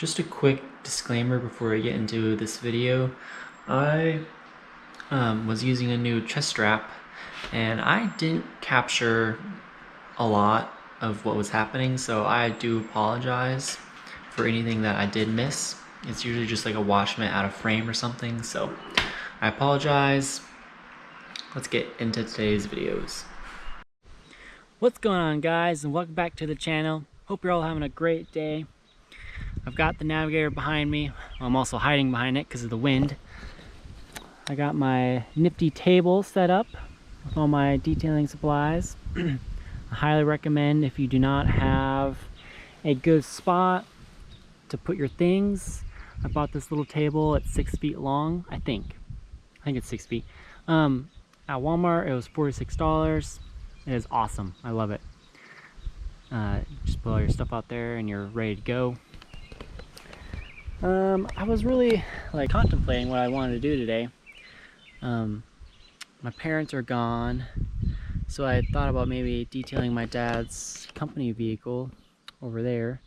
Just a quick disclaimer before I get into this video. I was using a new chest strap and I didn't capture a lot of what was happening, so I do apologize for anything that I did miss. It's usually just like a washment out of frame or something, so I apologize. Let's get into today's videos. What's going on, guys, and welcome back to the channel. Hope you're all having a great day. I've got the Navigator behind me. I'm also hiding behind it because of the wind. I got my nifty table set up with all my detailing supplies. I highly recommend, if you do not have a good spot to put your things, I bought this little table. It's 6 feet long, I think it's 6 feet. At Walmart it was $46. It is awesome. I love it. Just put all your stuff out there and you're ready to go. I was really contemplating what I wanted to do today. My parents are gone, so I had thought about maybe detailing my dad's company vehicle over there.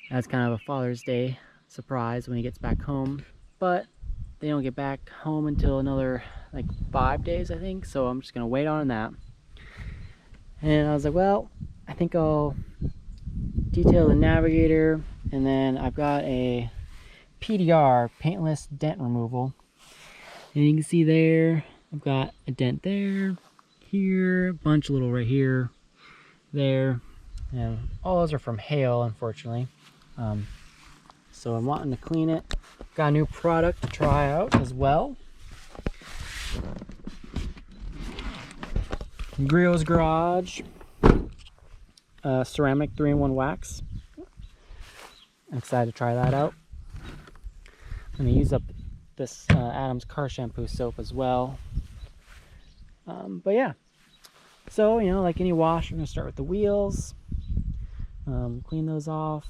That's kind of a Father's Day surprise when he gets back home, but they don't get back home until another 5 days, I think, so I'm just gonna wait on that. And I was like, well, I think I'll detail the Navigator, and then I've got a PDR, paintless dent removal, and you can see there I've got a dent there, here, a bunch little right here, there, and all those are from hail, unfortunately. So I'm wanting to clean it. Got a new product to try out as well. Griot's Garage ceramic 3-in-1 wax. I'm excited to try that out. I'm going to use up this Adam's car shampoo soap as well. But yeah, so like any wash, I'm going to start with the wheels, clean those off.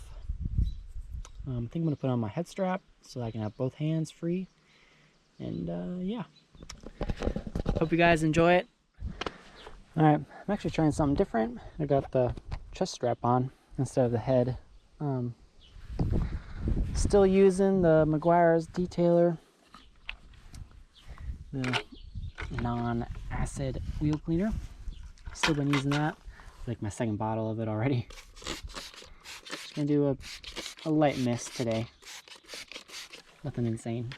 I think I'm going to put on my head strap so I can have both hands free. And yeah, hope you guys enjoy it. Alright, I'm actually trying something different. I got the chest strap on instead of the head. Still using the Meguiar's detailer, the non-acid wheel cleaner. Still been using that. It's like my second bottle of it already. Just gonna do a light mist today. Nothing insane.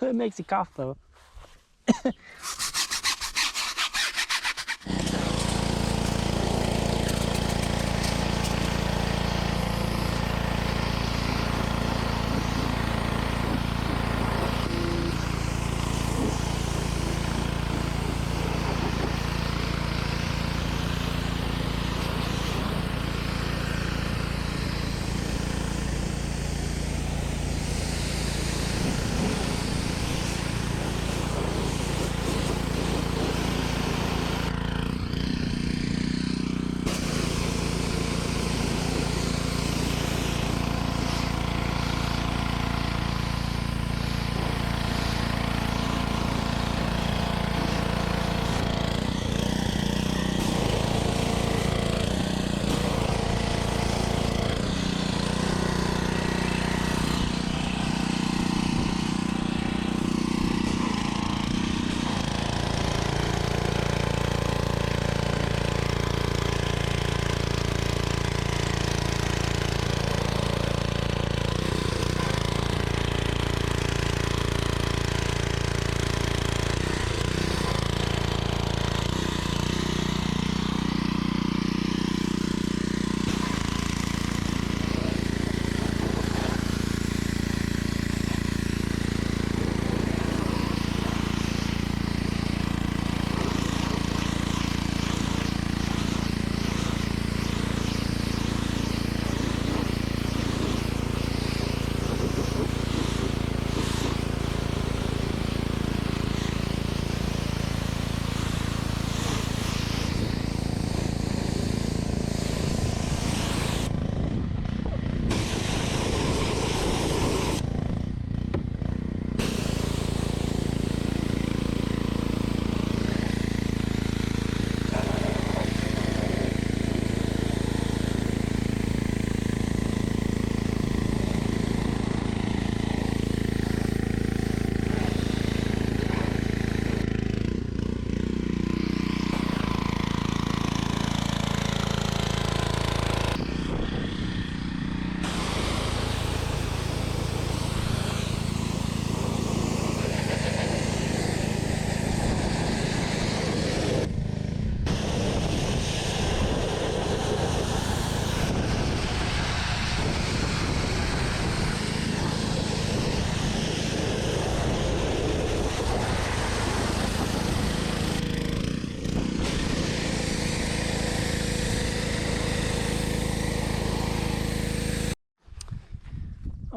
It makes you cough though.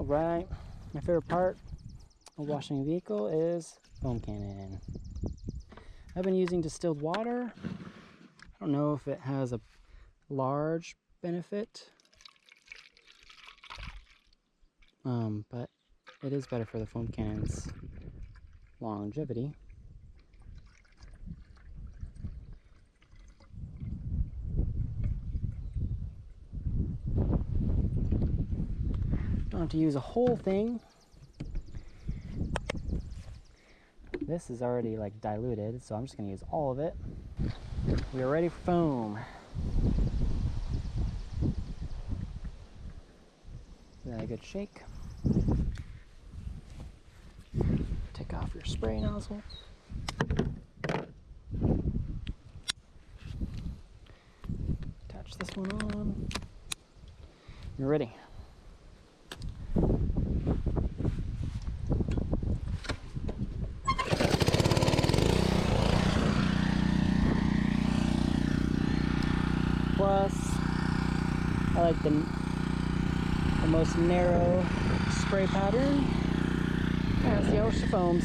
Alright, my favorite part of washing a vehicle is foam cannon. I've been using distilled water. I don't know if it has a large benefit, but it is better for the foam cannon's longevity. Don't have to use a whole thing. This is already like diluted, so I'm just gonna use all of it. We are ready for foam. Give that a good shake. Take off your spray nozzle. Attach this one on. You're ready. Plus, I like the most narrow spray pattern. And see how she foams.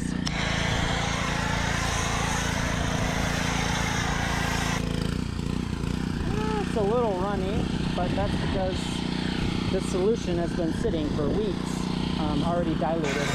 It's a little runny, but that's because this solution has been sitting for weeks, already diluted.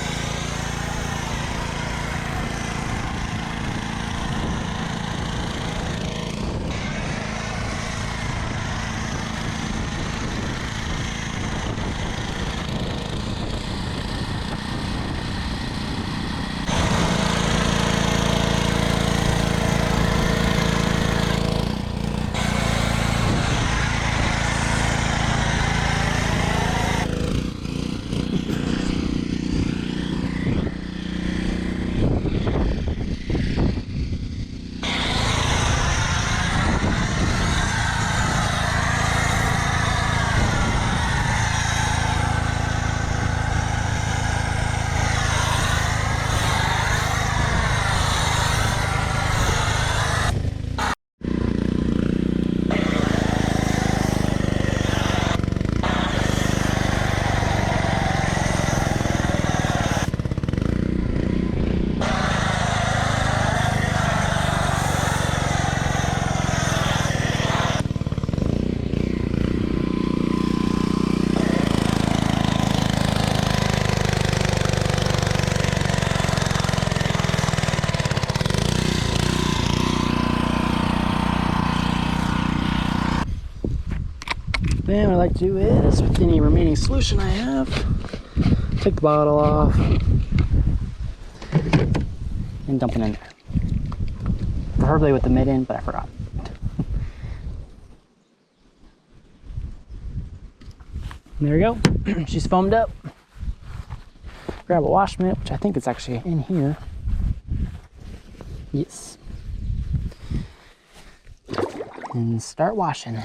Then what I like to do is, with any remaining solution I have, take the bottle off and dump it in there. Preferably with the mid in, but I forgot. And there we go. She's foamed up. Grab a wash mitt, which I think is actually in here. Yes. And start washing.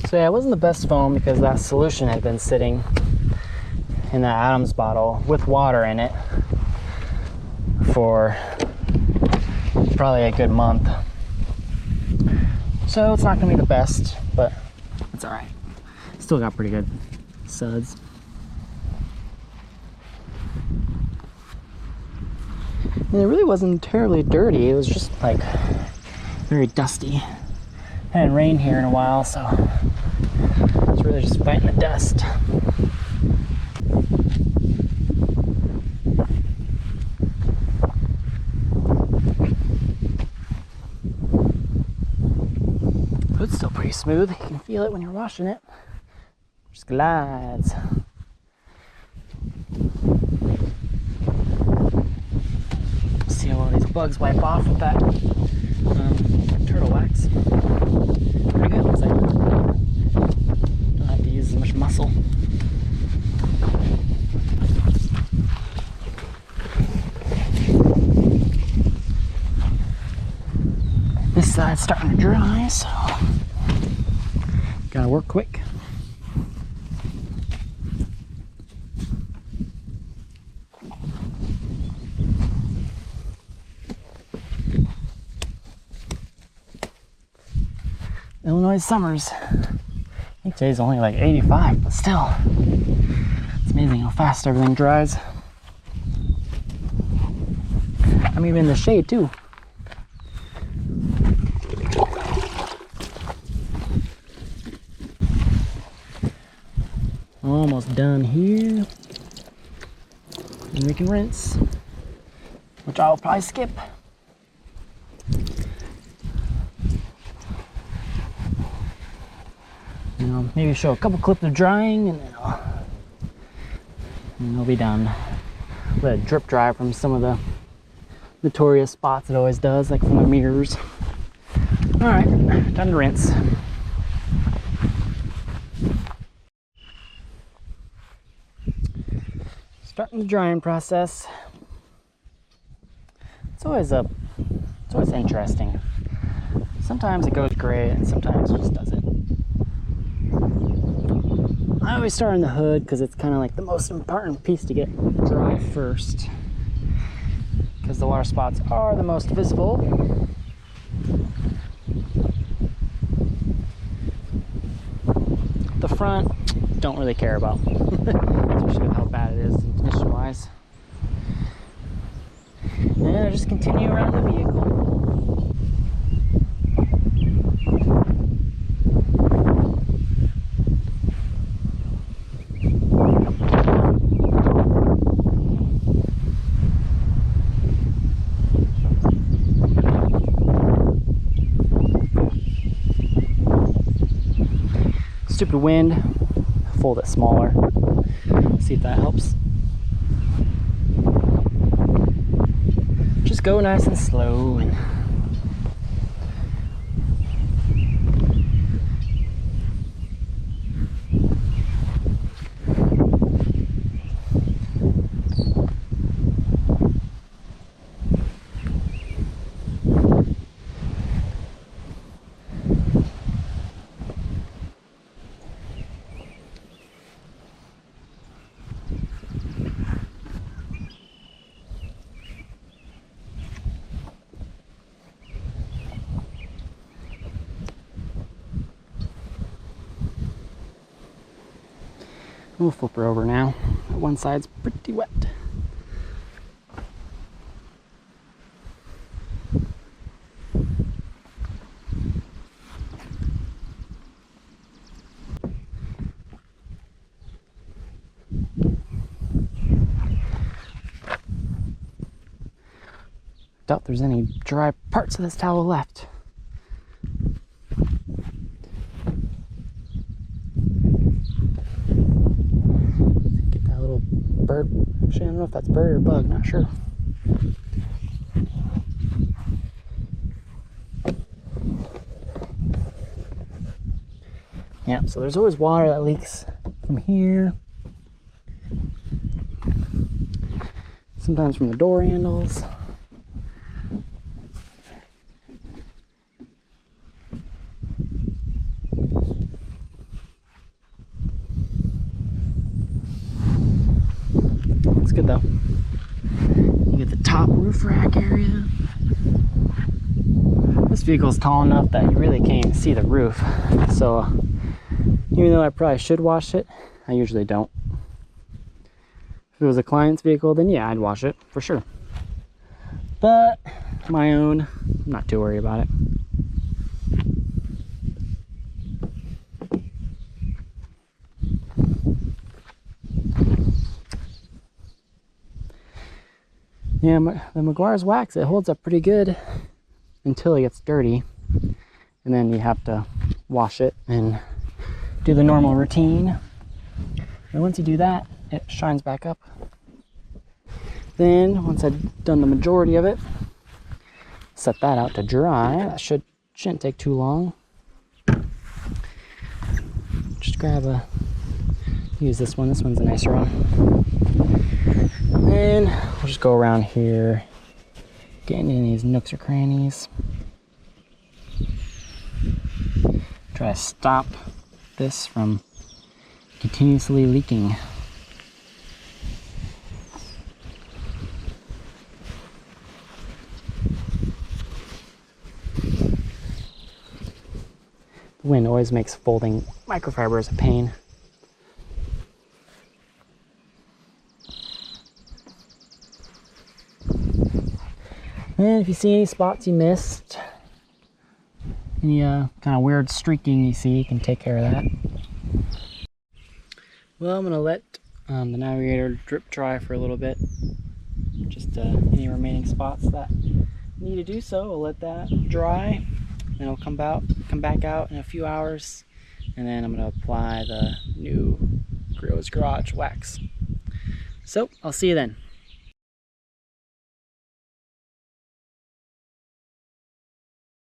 So yeah, it wasn't the best foam because that solution had been sitting in that Adams bottle with water in it for probably a good month. So it's not gonna be the best, but it's all right. Still got pretty good suds. And it really wasn't terribly dirty. It was just like very dusty. Hadn't rained here in a while, so it's really just fighting the dust. But it's still pretty smooth. You can feel it when you're washing it. Just glides. See how all these bugs wipe off with that turtle wax. Pretty good, looks like. Don't have to use as much muscle. This side's starting to dry, so gotta work quick. Illinois summers. I think today's only like 85, but still, it's amazing how fast everything dries. I'm even in the shade too. Almost done here. And we can rinse, which I'll probably skip. You know, maybe show a couple clips of drying and then it'll be done. Let it drip dry from some of the notorious spots it always does, like from the mirrors. All right, time to rinse. Starting the drying process. It's always interesting. Sometimes it goes great and sometimes it just doesn't. I always start on the hood because it's kind of like the most important piece to get dry first, because the water spots are the most visible. The front, don't really care about, especially with how bad it is condition wise. And I just continue around the vehicle. Stupid wind, fold it smaller. See if that helps. Just go nice and slow. We'll flip her over now. One side's pretty wet. Doubt there's any dry parts of this towel left. Bird. Actually, I don't know if that's bird or bug, not sure. Yeah, so there's always water that leaks from here. Sometimes from the door handles. It's good though. You get the top roof rack area. This vehicle is tall enough that you really can't even see the roof. So even though I probably should wash it, I usually don't. If it was a client's vehicle, then yeah, I'd wash it for sure. But my own, I'm not too worried about it. Yeah, the Meguiar's wax, it holds up pretty good until it gets dirty. And then you have to wash it and do the normal routine. And once you do that, it shines back up. Then, once I've done the majority of it, set that out to dry. That shouldn't take too long. Just use this one. This one's a nicer one. Then we'll just go around here, getting in these nooks or crannies. Try to stop this from continuously leaking. The wind always makes folding microfibers a pain. And if you see any spots you missed, any kind of weird streaking you see, you can take care of that. Well, I'm going to let the Navigator drip dry for a little bit. Just any remaining spots that need to do so, I'll let that dry. Then I'll come back out in a few hours, and then I'm going to apply the new Grio's Garage wax. So, I'll see you then.